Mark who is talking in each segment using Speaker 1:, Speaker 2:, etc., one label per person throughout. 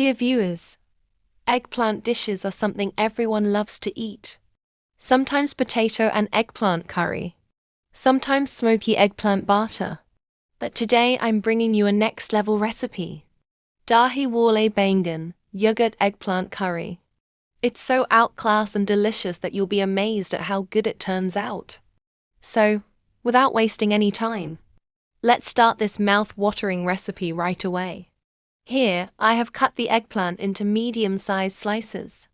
Speaker 1: Dear viewers, eggplant dishes are something everyone loves to eat. Sometimes potato and eggplant curry, sometimes smoky eggplant batter. But today I'm bringing you a next level recipe. Dahi Wale Baingan, yogurt eggplant curry. It's so outclassed and delicious that you'll be amazed at how good it turns out. So, without wasting any time, let's start this mouth-watering recipe right away. Here, I have cut the eggplant into medium-sized slices.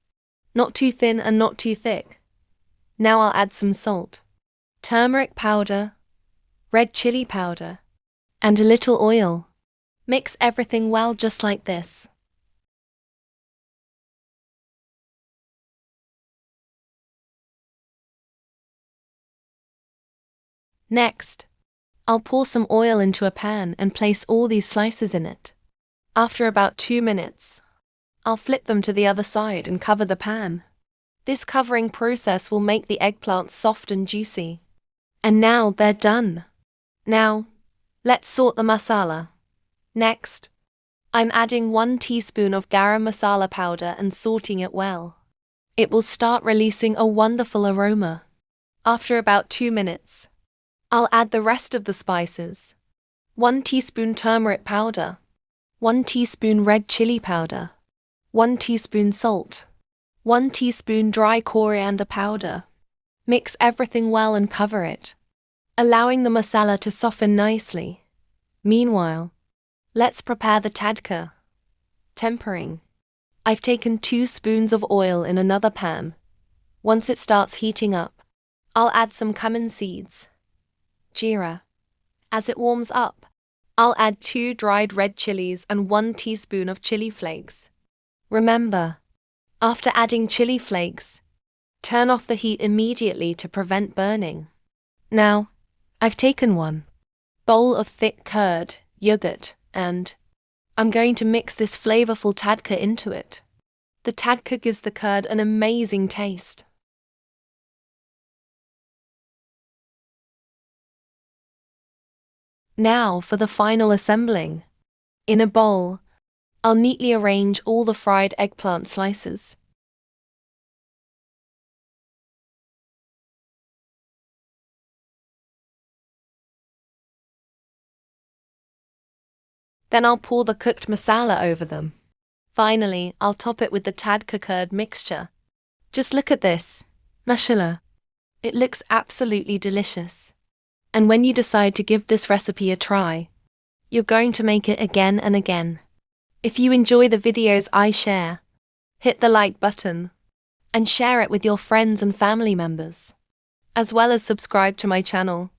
Speaker 1: Not too thin and not too thick. Now I'll add some salt, turmeric powder, red chili powder, and a little oil. Mix everything well just like this. Next, I'll pour some oil into a pan and place all these slices in it. After about 2 minutes, I'll flip them to the other side and cover the pan. This covering process will make the eggplants soft and juicy. And now they're done. Now, let's sort the masala. Next, I'm adding 1 teaspoon of garam masala powder and sorting it well. It will start releasing a wonderful aroma. After about 2 minutes, I'll add the rest of the spices. 1 teaspoon turmeric powder, 1 teaspoon red chili powder, 1 teaspoon salt, 1 teaspoon dry coriander powder. Mix everything well and cover it, allowing the masala to soften nicely. Meanwhile, let's prepare the tadka. Tempering. I've taken 2 spoons of oil in another pan. Once it starts heating up, I'll add some cumin seeds, jeera. As it warms up, I'll add 2 dried red chilies and 1 teaspoon of chili flakes. Remember, after adding chili flakes, turn off the heat immediately to prevent burning. Now, I've taken 1 bowl of thick curd, yogurt, and I'm going to mix this flavorful tadka into it. The tadka gives the curd an amazing taste. Now for the final assembling. In a bowl, I'll neatly arrange all the fried eggplant slices. Then I'll pour the cooked masala over them. Finally, I'll top it with the tadka curd mixture. Just look at this. Mashallah. It looks absolutely delicious. And when you decide to give this recipe a try, you're going to make it again and again. If you enjoy the videos I share, hit the like button and share it with your friends and family members, as well as subscribe to my channel.